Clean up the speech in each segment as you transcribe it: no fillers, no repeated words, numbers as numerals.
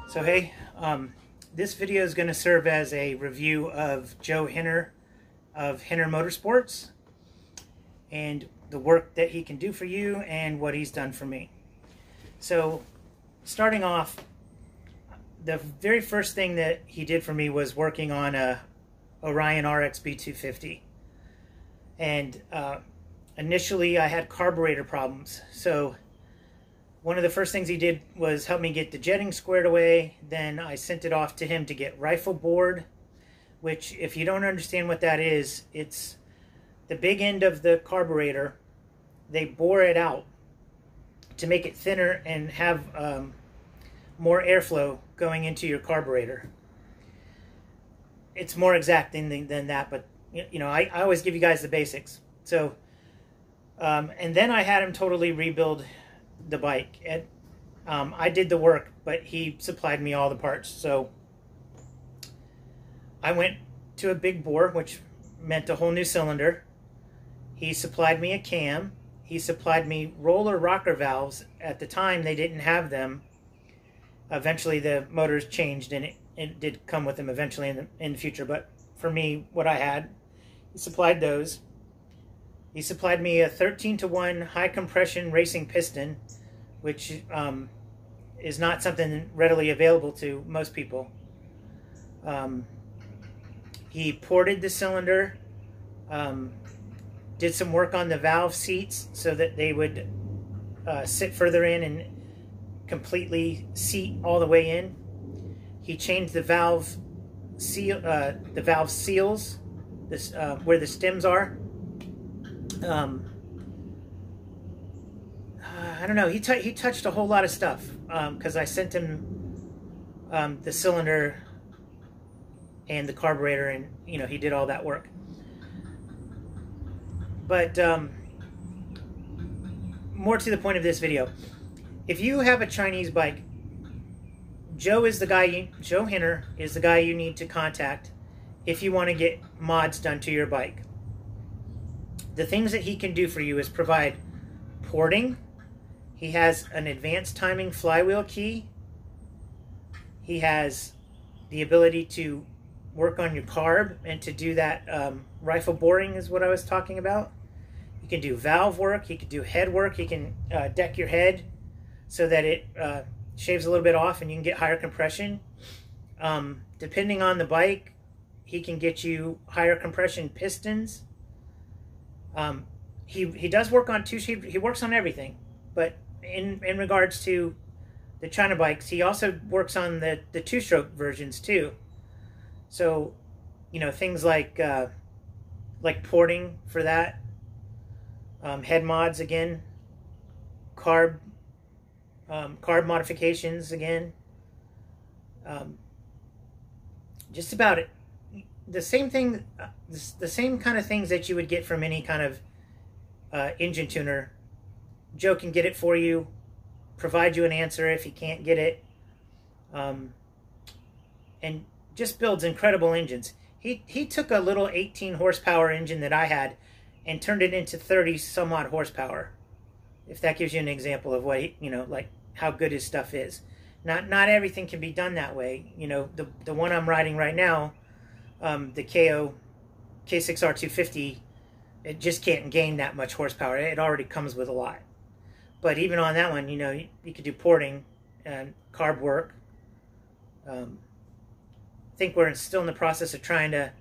So hey, this video is going to serve as a review of Joe Henner of Henner Motorsports and the work that he can do for you and what he's done for me. So starting off, the very first thing that he did for me was working on a Orion RX B250. And initially I had carburetor problems, so one of the first things he did was help me get the jetting squared away. Then I sent it off to him to get rifle bored, which, if you don't understand what that is, it's the big end of the carburetor. They bore it out to make it thinner and have more airflow going into your carburetor. It's more exact than that, but you know, I always give you guys the basics. So, and then I had him totally rebuild the bike. And I did the work, but he supplied me all the parts. So I went to a big bore, which meant a whole new cylinder. He supplied me a cam. He supplied me roller rocker valves. At the time, they didn't have them. Eventually, the motors changed, and it did come with them eventually in the future. But for me, what I had, he supplied those. He supplied me a 13-to-1 high compression racing piston, which is not something readily available to most people. He ported the cylinder, did some work on the valve seats so that they would sit further in and completely seat all the way in. He changed the valve seal, the valve seals, this where the stems are. I don't know. He touched a whole lot of stuff because I sent him the cylinder and the carburetor, and you know, he did all that work. But more to the point of this video, if you have a Chinese bike, Joe Henner is the guy you need to contact if you want to get mods done to your bike. The things that he can do for you is provide porting. He has an advanced timing flywheel key. He has the ability to work on your carb and to do that rifle boring is what I was talking about. He can do valve work. He can do head work. He can deck your head so that it shaves a little bit off and you can get higher compression. Depending on the bike, he can get you higher compression pistons. He does work on he works on everything, but in regards to the China bikes, he also works on the two-stroke versions too. So, you know, things like porting for that, head mods again, carb modifications again, just about it. The same thing, the same kind of things that you would get from any kind of engine tuner. Joe can get it for you, provide you an answer if he can't get it, and just builds incredible engines. He took a little 18 horsepower engine that I had and turned it into 30 some odd horsepower. If that gives you an example of what you know, like how good his stuff is. Not everything can be done that way. You know, the one I'm riding right now, the Kayo K6R250, it just can't gain that much horsepower. It already comes with a lot. But even on that one, you know, you could do porting and carb work. I think we're still in the process of trying to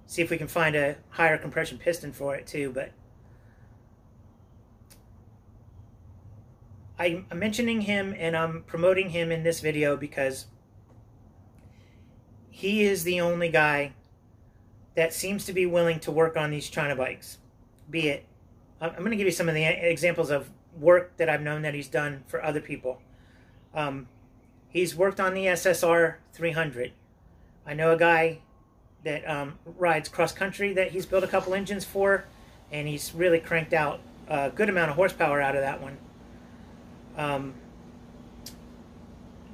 see if we can find a higher compression piston for it too. But I'm mentioning him and I'm promoting him in this video because he is the only guy that seems to be willing to work on these China bikes. Be it, I'm going to give you some of the examples of work that I've known that he's done for other people. He's worked on the SSR 300. I know a guy that rides cross country that he's built a couple engines for, and he's really cranked out a good amount of horsepower out of that one.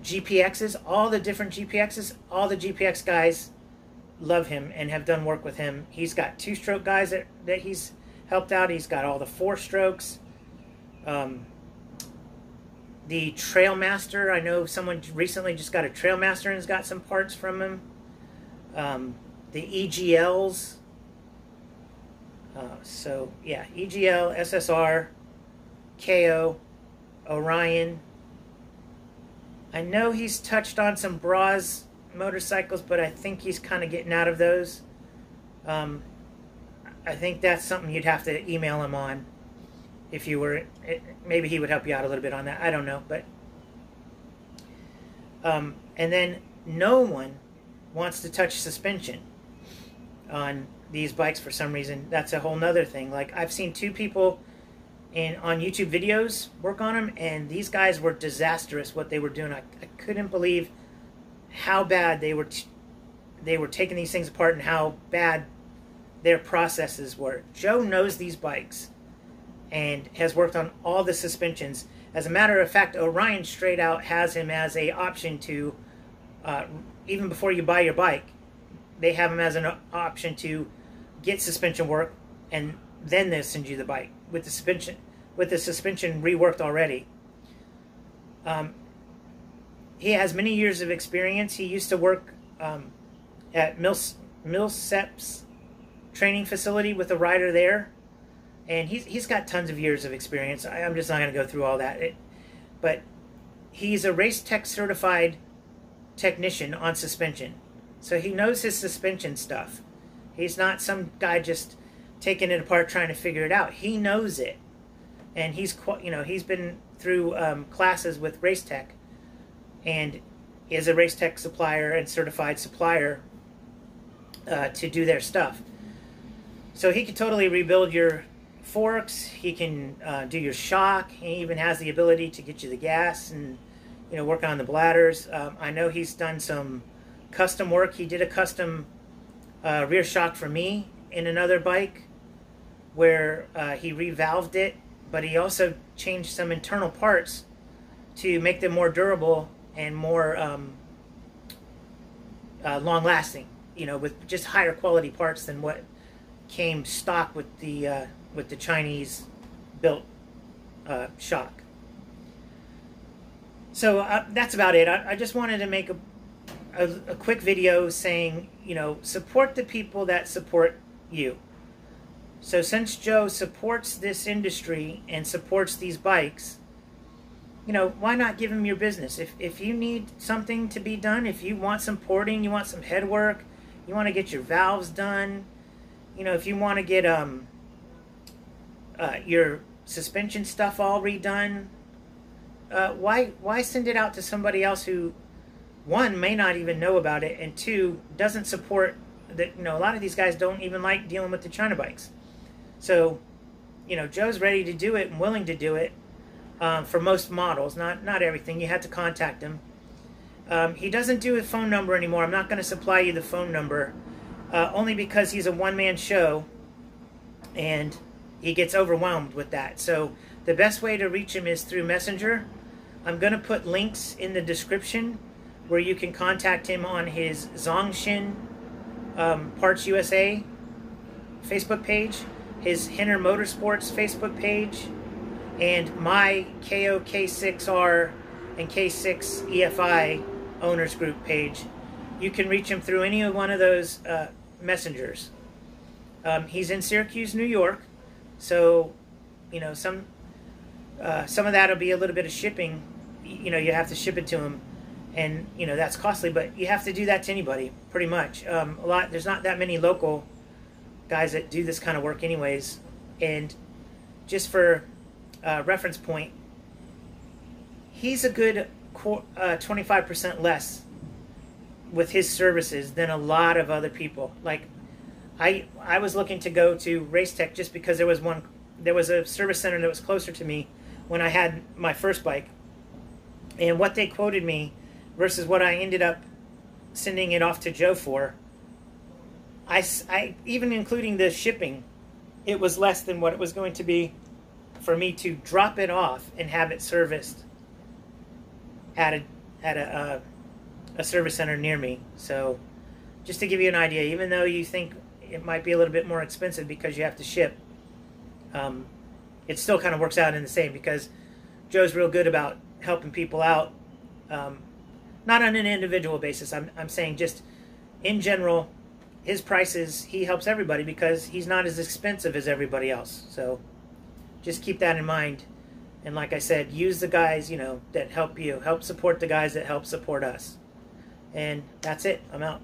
GPXs, all the different GPXs, all the GPX guys love him and have done work with him. He's got two-stroke guys that he's helped out. He's got all the four strokes. The Trailmaster, I know someone recently just got a Trailmaster and has got some parts from him. The EGLs. So, yeah, EGL, SSR, Kayo, Orion. I know he's touched on some Brozz motorcycles, but I think he's kind of getting out of those. I think that's something you'd have to email him on if you were. Maybe he would help you out a little bit on that. I don't know, but and then no one wants to touch suspension on these bikes for some reason. That's a whole nother thing. Like, I've seen two people on YouTube videos work on them, and these guys were disastrous what they were doing. I couldn't believe how bad they were taking these things apart and how bad their processes were. Joe knows these bikes and has worked on all the suspensions. As a matter of fact, Orion straight out has him as a option to, even before you buy your bike, they have him as an option to get suspension work, and then they'll send you the bike with the suspension reworked already. He has many years of experience. He used to work at Millsep's training facility with a rider there, and he's got tons of years of experience. I'm just not going to go through all that. But he's a Race Tech Certified Technician on suspension, so he knows his suspension stuff. He's not some guy just taking it apart trying to figure it out. He knows it, and he's been through classes with Race Tech, and is a Race Tech supplier and certified supplier to do their stuff. So he can totally rebuild your forks. He can do your shock. He even has the ability to get you the gas and work on the bladders. I know he's done some custom work. He did a custom rear shock for me in another bike where he revalved it, but he also changed some internal parts to make them more durable and more long-lasting, with just higher quality parts than what came stock with the Chinese built shock. So that's about it. I just wanted to make a quick video saying, support the people that support you. So since Joe supports this industry and supports these bikes, why not give him your business? If you need something to be done, if you want some porting, you want some head work, you want to get your valves done, if you want to get your suspension stuff all redone, why send it out to somebody else who, one, may not even know about it, and two, doesn't support that? A lot of these guys don't even like dealing with the China bikes. So, Joe's ready to do it and willing to do it for most models, not everything. You have to contact him. He doesn't do a phone number anymore. I'm not going to supply you the phone number, only because he's a one-man show and he gets overwhelmed with that. So the best way to reach him is through Messenger. I'm going to put links in the description where you can contact him on his Zongshin Parts USA Facebook page, his Henner Motorsports Facebook page, and my Kayo K6R and K6 EFI owners group page. You can reach him through any one of those messengers. He's in Syracuse, New York, so some of that will be a little bit of shipping. You have to ship it to him, and that's costly. But you have to do that to anybody, pretty much. There's not that many local guys that do this kind of work, anyways. And just for reference point, he's a good 25% less with his services than a lot of other people. Like, I was looking to go to Race Tech just because there was a service center that was closer to me when I had my first bike, and what they quoted me versus what I ended up sending it off to Joe for, I even including the shipping, it was less than what it was going to be for me to drop it off and have it serviced at a service center near me. So just to give you an idea, even though you think it might be a little bit more expensive because you have to ship, it still kind of works out in the same, because Joe's real good about helping people out, not on an individual basis. I'm saying just in general, his prices, he helps everybody because he's not as expensive as everybody else. So just keep that in mind. And like I said, use the guys, you know, that help you. Help support the guys that help support us. And that's it. I'm out.